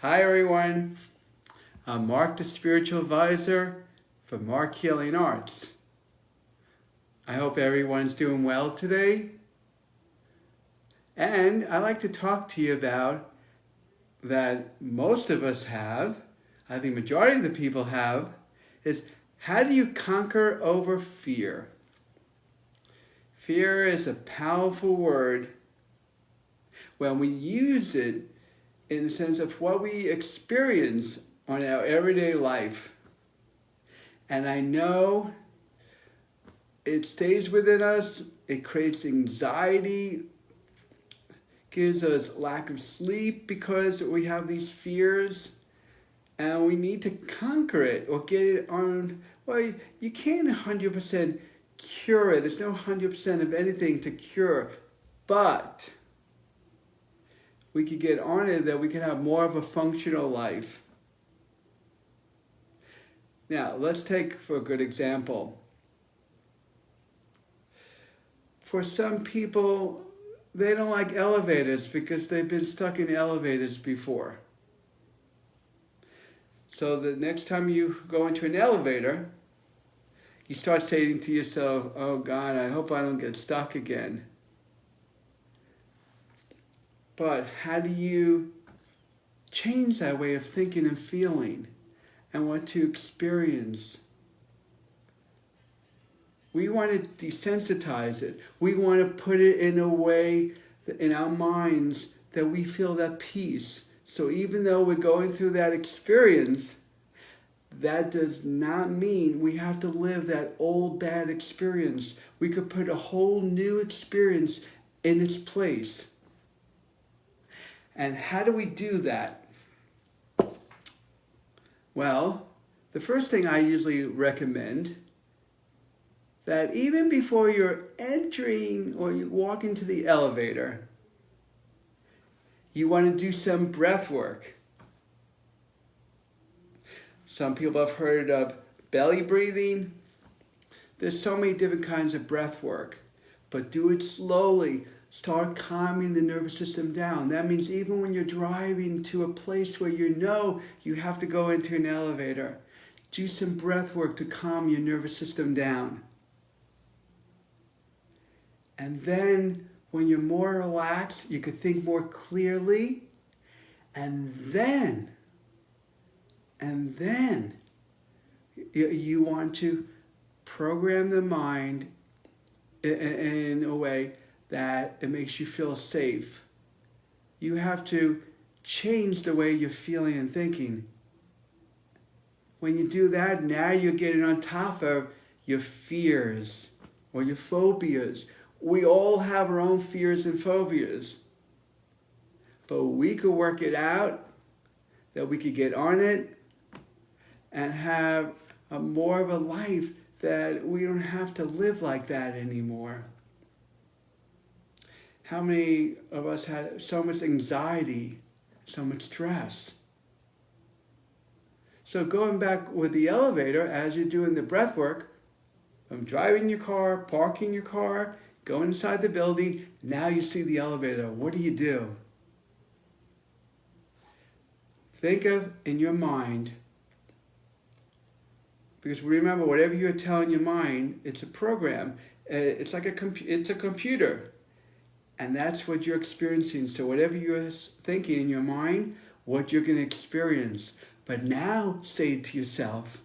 Hi everyone, I'm Marc, the Spiritual Advisor for Marc Healing Arts. I hope everyone's doing well today. And I'd like to talk to you about that most of us have, I think majority of the people have, is how do you conquer over fear? Fear is a powerful word when we use it in the sense of what we experience on our everyday life. And I know it stays within us, it creates anxiety, gives us lack of sleep because we have these fears, and we need to conquer it or get it on. Well, you can't 100% cure it. There's no 100% of anything to cure, but we could get on it that we can have more of a functional life. Now, let's take for a good example. For some people, they don't like elevators because they've been stuck in elevators before. So the next time you go into an elevator, you start saying to yourself, oh God, I hope I don't get stuck again. But how do you change that way of thinking and feeling and what to experience? We want to desensitize it. We want to put it in a way in our minds that we feel that peace. So even though we're going through that experience, that does not mean we have to live that old bad experience. We could put a whole new experience in its place. And how do we do that? Well, the first thing I usually recommend, that even before you're entering or you walk into the elevator, you want to do some breath work. Some people have heard of belly breathing. There's so many different kinds of breath work, but do it slowly. Start calming the nervous system down. That means even when you're driving to a place where you know you have to go into an elevator, do some breath work to calm your nervous system down. And then when you're more relaxed, you can think more clearly. And then you want to program the mind in a way that it makes you feel safe. You have to change the way you're feeling and thinking. When you do that, now you're getting on top of your fears or your phobias. We all have our own fears and phobias. But we could work it out, that we could get on it and have more of a life that we don't have to live like that anymore. How many of us have so much anxiety, so much stress? So going back with the elevator, as you're doing the breath work, from driving your car, parking your car, going inside the building, now you see the elevator. What do? Think of in your mind, because remember, whatever you're telling your mind, it's a program. It's like it's a computer. And that's what you're experiencing. So whatever you're thinking in your mind, what you're going to experience. But now say to yourself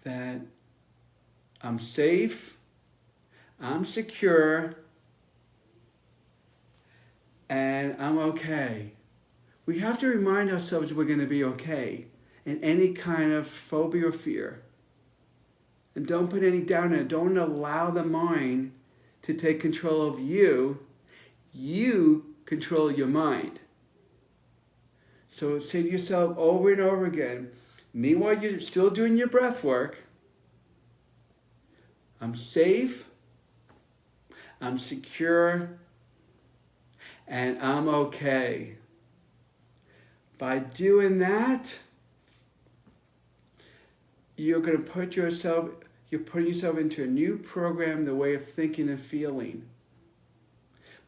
that I'm safe, I'm secure, and I'm okay. We have to remind ourselves we're going to be okay in any kind of phobia or fear. And don't put any doubt in it. Don't allow the mind to take control of you. You control your mind. So say to yourself over and over again, meanwhile you're still doing your breath work, I'm safe, I'm secure, and I'm okay. By doing that, you're going to put yourself, you're putting yourself into a new program, the way of thinking and feeling.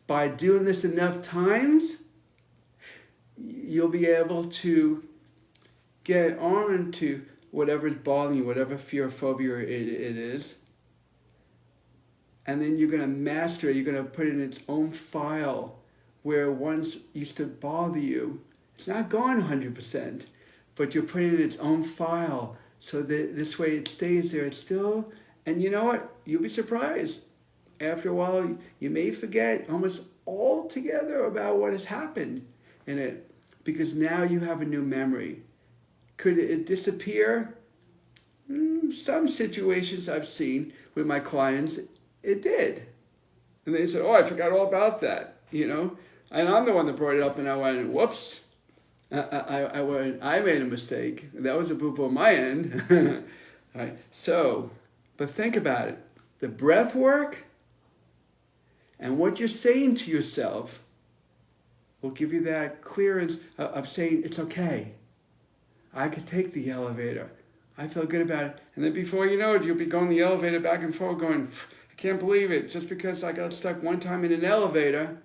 By doing this enough times, you'll be able to get on to whatever's bothering you, whatever fear or phobia it is. And then you're going to master it. You're going to put it in its own file where once used to bother you. It's not gone 100%, but you're putting it in its own file so that this way it stays there. It's still, and you know what? You'll be surprised. After a while, you may forget almost altogether about what has happened in it because now you have a new memory. Could it disappear? Some situations I've seen with my clients, it did. And they said, oh, I forgot all about that, you know? And I'm the one that brought it up, and I went, whoops. I made a mistake. That was a boo-boo on my end. All right. So, but think about it. The breath work and what you're saying to yourself will give you that clearance of saying, it's okay. I could take the elevator. I feel good about it. And then before you know it, you'll be going the elevator back and forth going, I can't believe it. Just because I got stuck one time in an elevator,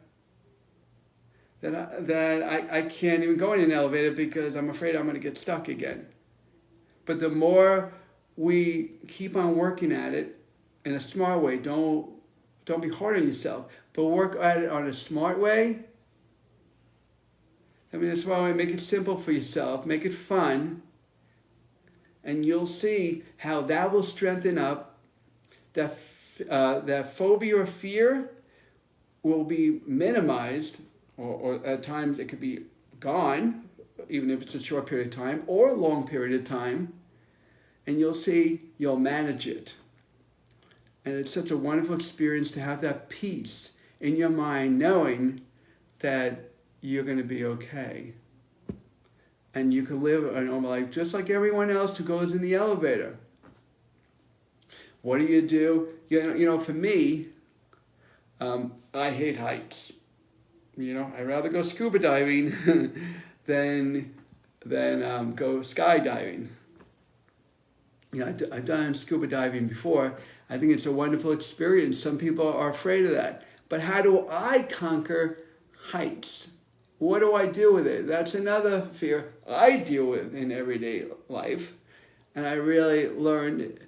that I can't even go in an elevator because I'm afraid I'm going to get stuck again. But the more we keep on working at it in a smart way, don't be hard on yourself, but work at it on a smart way. I mean, a smart way, make it simple for yourself, make it fun, and you'll see how that will strengthen up. That phobia or fear will be minimized, or at times it could be gone, even if it's a short period of time or a long period of time, and you'll see you'll manage it. And it's such a wonderful experience to have that peace in your mind, knowing that you're going to be okay. And you can live a normal life just like everyone else who goes in the elevator. What do? You know, for me, I hate heights. You know, I'd rather go scuba diving than go skydiving. You know, I've done scuba diving before. I think it's a wonderful experience. Some people are afraid of that. But how do I conquer heights? What do I do with it? That's another fear I deal with in everyday life. And I really learned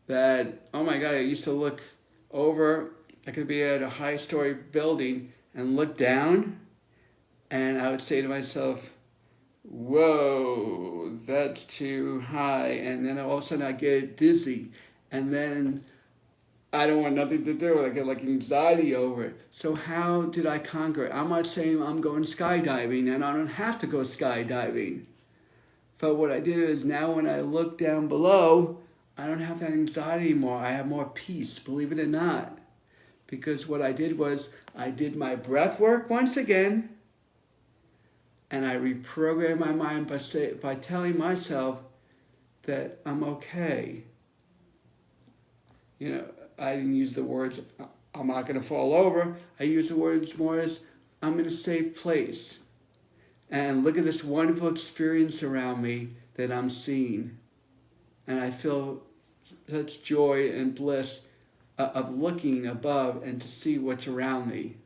that, oh my God, I used to look over. I could be at a high-story building and look down, and I would say to myself, whoa, that's too high. And then all of a sudden I get dizzy, and then I don't want nothing to do with it. I get like anxiety over it. So how did I conquer it? I'm not saying I'm going skydiving, and I don't have to go skydiving. But what I did is now when I look down below, I don't have that anxiety anymore. I have more peace, believe it or not. Because what I did was I did my breath work once again, and I reprogrammed my mind by telling myself that I'm okay. You know, I didn't use the words, I'm not going to fall over. I used the words more as, I'm in a safe place. And look at this wonderful experience around me that I'm seeing. And I feel such joy and bliss of looking above and to see what's around me.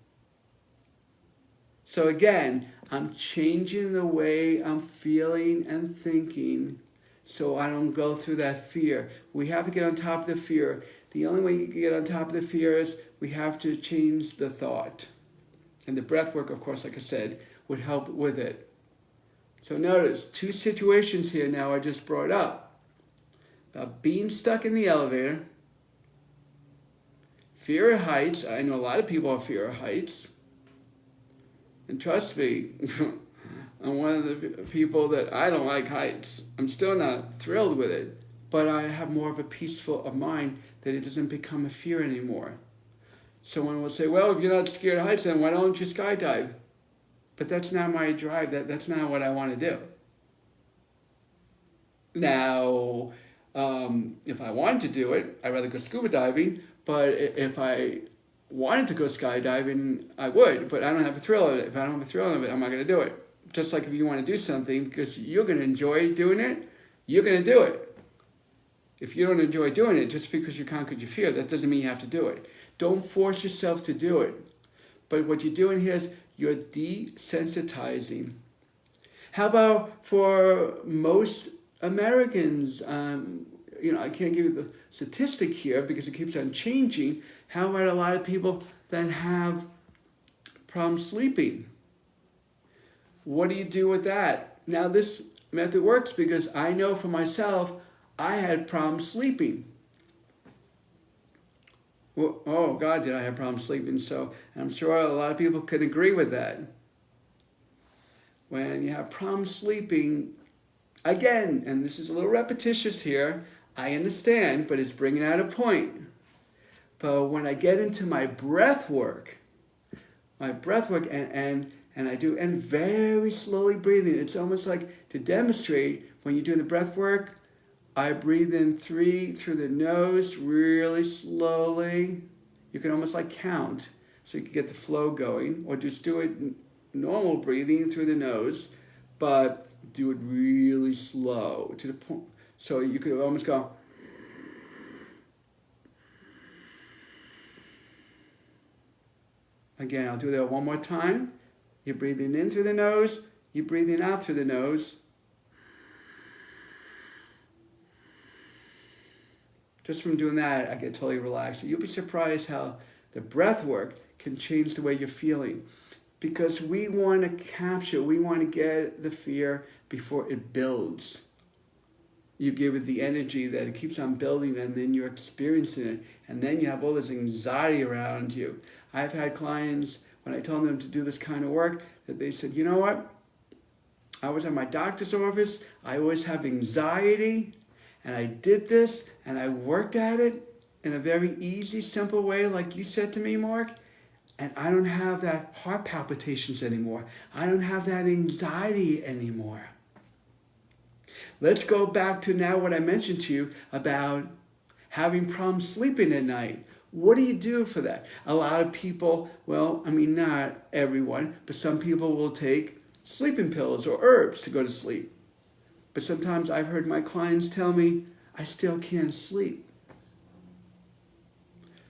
So again, I'm changing the way I'm feeling and thinking so I don't go through that fear. We have to get on top of the fear. The only way you can get on top of the fear is we have to change the thought. And the breath work, of course, like I said, would help with it. So notice, two situations here now I just brought up. About being stuck in the elevator, fear of heights. I know a lot of people have fear of heights. And trust me, I'm one of the people that I don't like heights. I'm still not thrilled with it, but I have more of a peaceful of mind that it doesn't become a fear anymore. Someone will say, well, if you're not scared of heights, then why don't you skydive? But that's not my drive. That's not what I want to do. Now, if I wanted to do it, I'd rather go scuba diving, but if I wanted to go skydiving, I would, but I don't have a thrill of it. If I don't have a thrill of it, I'm not going to do it. Just like if you want to do something, because you're going to enjoy doing it, you're going to do it. If you don't enjoy doing it, just because you conquered your fear, that doesn't mean you have to do it. Don't force yourself to do it. But what you're doing here is you're desensitizing. How about for most Americans, I can't give you the statistic here because it keeps on changing. How about a lot of people that have problems sleeping? What do you do with that? Now this method works because I know for myself, I had problems sleeping. Well, oh God, did I have problems sleeping? So I'm sure a lot of people could agree with that. When you have problems sleeping, again, and this is a little repetitious here, I understand, but it's bringing out a point. But when I get into my breath work, and I do, and very slowly breathing, it's almost like to demonstrate when you're doing the breath work, I breathe in 3 through the nose really slowly. You can almost like count so you can get the flow going, or just do it normal breathing through the nose, but do it really slow to the point. So you could almost go. Again, I'll do that one more time. You're breathing in through the nose, you're breathing out through the nose. Just from doing that, I get totally relaxed. You'll be surprised how the breath work can change the way you're feeling. Because we want to capture, we want to get the fear before it builds. You give it the energy that it keeps on building, and then you're experiencing it. And then you have all this anxiety around you. I've had clients, when I told them to do this kind of work, that they said, you know what? I was at my doctor's office, I always have anxiety, and I did this, and I worked at it in a very easy, simple way, like you said to me, Mark, and I don't have that heart palpitations anymore. I don't have that anxiety anymore. Let's go back to now what I mentioned to you about having problems sleeping at night. What do you do for that? A lot of people, well, I mean, not everyone, but some people will take sleeping pills or herbs to go to sleep. But sometimes I've heard my clients tell me, I still can't sleep.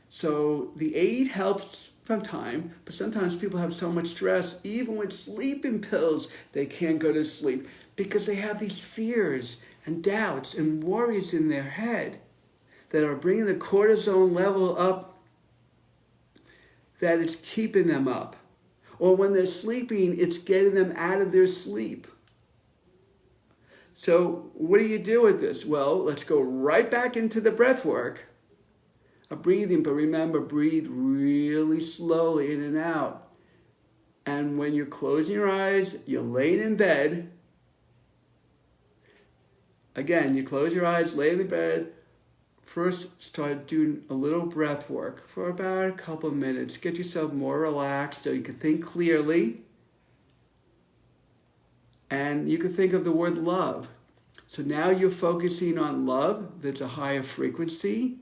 So the aid helps from time, but sometimes people have so much stress, even with sleeping pills, they can't go to sleep because they have these fears and doubts and worries in their head that are bringing the cortisol level up, that it's keeping them up. Or when they're sleeping, it's getting them out of their sleep. So what do you do with this? Well, let's go right back into the breath work of breathing, but remember, breathe really slowly in and out. And when you're closing your eyes, you're laying in bed. Again, you close your eyes, lay in the bed. First, start doing a little breath work for about a couple of minutes. Get yourself more relaxed so you can think clearly. And you can think of the word love. So now you're focusing on love. That's a higher frequency.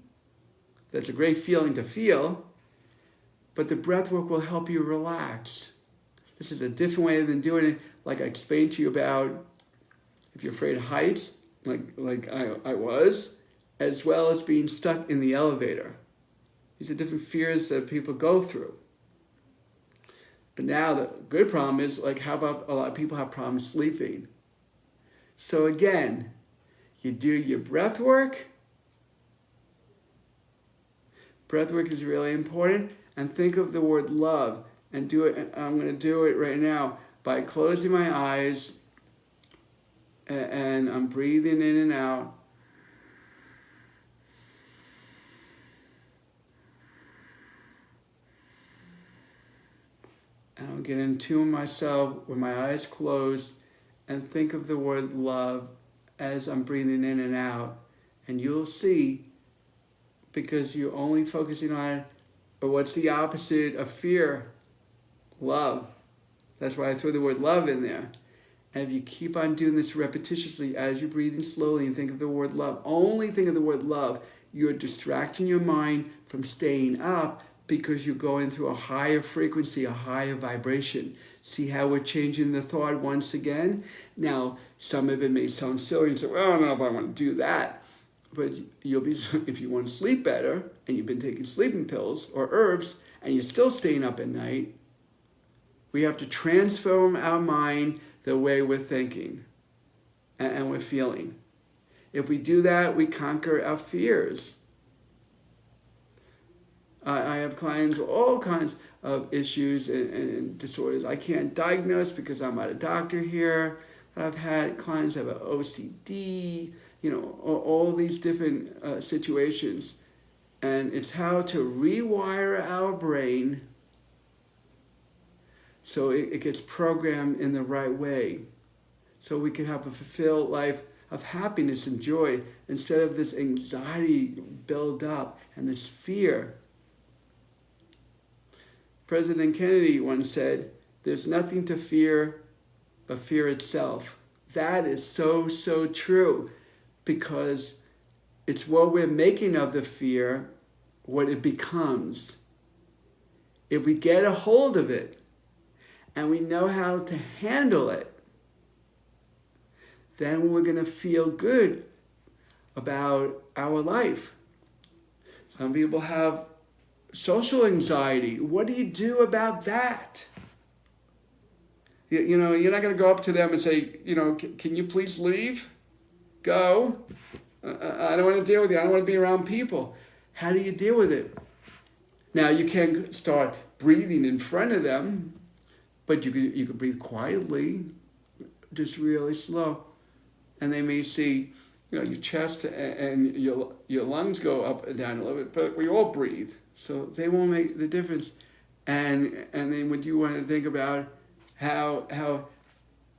That's a great feeling to feel. But the breath work will help you relax. This is a different way than doing it, like I explained to you about if you're afraid of heights, like I was, as well as being stuck in the elevator. These are different fears that people go through. But now the good problem is, like, how about a lot of people have problems sleeping? So again, you do your breath work. Breath work is really important. And think of the word love. And do it. I'm going to do it right now by closing my eyes. And I'm breathing in and out. And I'll get in tune with myself with my eyes closed and think of the word love as I'm breathing in and out. And you'll see, because you're only focusing on, or what's the opposite of fear? Love. That's why I threw the word love in there. And if you keep on doing this repetitiously as you're breathing slowly and think of the word love, only think of the word love, you're distracting your mind from staying up because you're going through a higher frequency, a higher vibration. See how we're changing the thought once again? Now, some of it may sound silly and say, well, I don't know if I want to do that. But you'll be, if you want to sleep better and you've been taking sleeping pills or herbs and you're still staying up at night, we have to transform our mind the way we're thinking and we're feeling. If we do that, we conquer our fears. I have clients with all kinds of issues and disorders. I can't diagnose because I'm not a doctor here. I've had clients have an OCD, all these different situations. And it's how to rewire our brain so it gets programmed in the right way. So we can have a fulfilled life of happiness and joy instead of this anxiety build up and this fear. President Kennedy once said, "There's nothing to fear but fear itself." That is so, so true, because it's what we're making of the fear, what it becomes. If we get a hold of it and we know how to handle it, then we're going to feel good about our life. Some people have social anxiety. What do you do about that? You're not going to go up to them and say, can you please leave? Go. I don't want to deal with you. I don't want to be around people. How do you deal with it? Now, you can start breathing in front of them, but you could breathe quietly, just really slow. And they may see, your chest and your lungs go up and down a little bit, but we all breathe. So they won't make the difference. And then what you want to think about how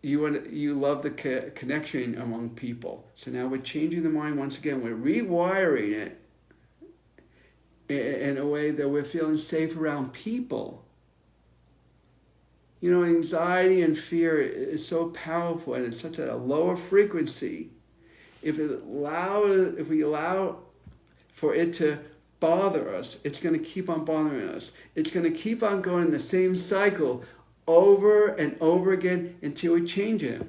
you love the connection among people. So now we're changing the mind once again. We're rewiring it in a way that we're feeling safe around people. Anxiety and fear is so powerful, and it's such a lower frequency. If we allow for it to bother us, it's going to keep on bothering us. It's going to keep on going in the same cycle over and over again until we change it.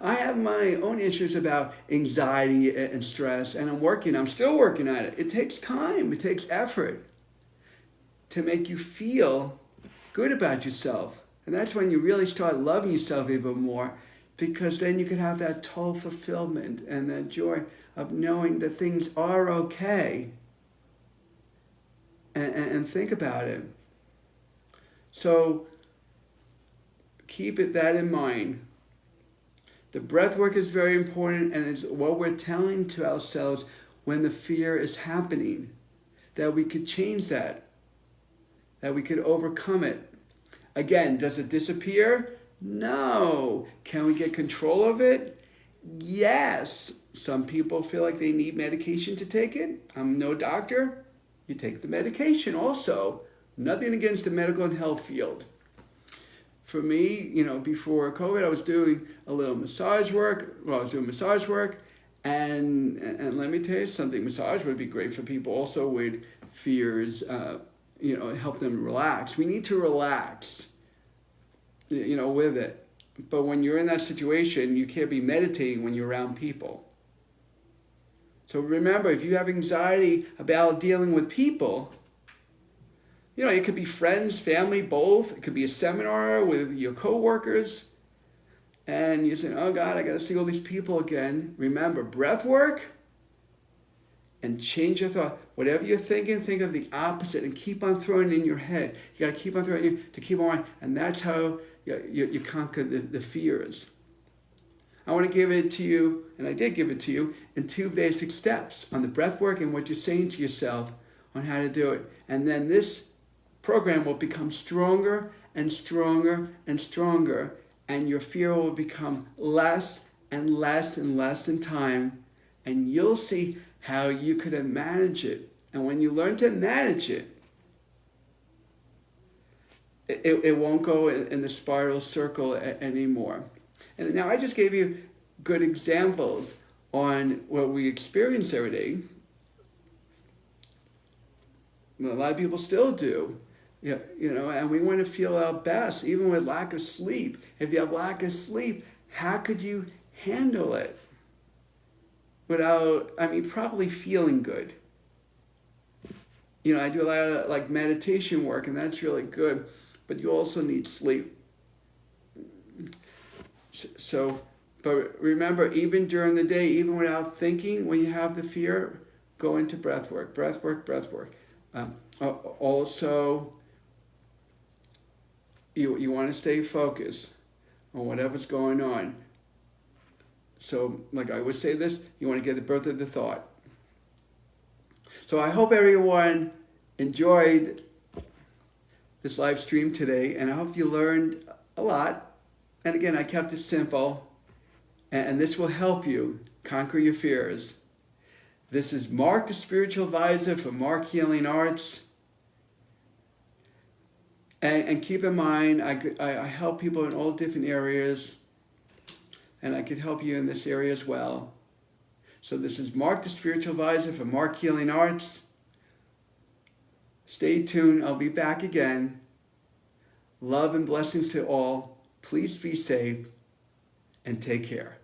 I have my own issues about anxiety and stress, and I'm still working at it. It takes time, it takes effort to make you feel good about yourself. And that's when you really start loving yourself even more, because then you can have that total fulfillment and that joy of knowing that things are okay. And think about it. So keep that in mind. The breath work is very important, and it's what we're telling to ourselves when the fear is happening, that we could change that we could overcome it. Again, does it disappear? No. Can we get control of it? Yes. Some people feel like they need medication to take it. I'm no doctor. You take the medication also. Nothing against the medical and health field. For me, before COVID, I was doing a little massage work. Well, I was doing massage work. And let me tell you something. Massage would be great for people also with fears, help them relax. We need to relax, with it. But when you're in that situation, you can't be meditating when you're around people. So remember, if you have anxiety about dealing with people, it could be friends, family, both. It could be a seminar with your coworkers. And you're saying, oh God, I got to see all these people again. Remember, breath work and change your thought. Whatever you're thinking, think of the opposite and keep on throwing it in your head. You got to keep on throwing it to keep on. And that's how you conquer the fears. I want to give it to you, and I did give it to you, in 2 basic steps on the breath work and what you're saying to yourself on how to do it. And then this program will become stronger and stronger and stronger, and your fear will become less and less and less in time, and you'll see how you could manage it. And when you learn to manage it, it won't go in the spiral circle anymore. And now I just gave you good examples on what we experience every day. A lot of people still do. And we want to feel our best, even with lack of sleep. If you have lack of sleep, how could you handle it without, probably feeling good? I do a lot of meditation work, and that's really good, but you also need sleep. So, but remember, even during the day, even without thinking, when you have the fear, go into breath work, breath work, breath work. Also, you want to stay focused on whatever's going on. So, like I would say this, you want to get the birth of the thought. So I hope everyone enjoyed this live stream today, and I hope you learned a lot. And again, I kept it simple, and this will help you conquer your fears. This is Marc, the spiritual advisor for Marc Healing Arts. And keep in mind, I help people in all different areas, and I could help you in this area as well. So this is Marc, the spiritual advisor for Marc Healing Arts. Stay tuned. I'll be back again. Love and blessings to all. Please be safe and take care.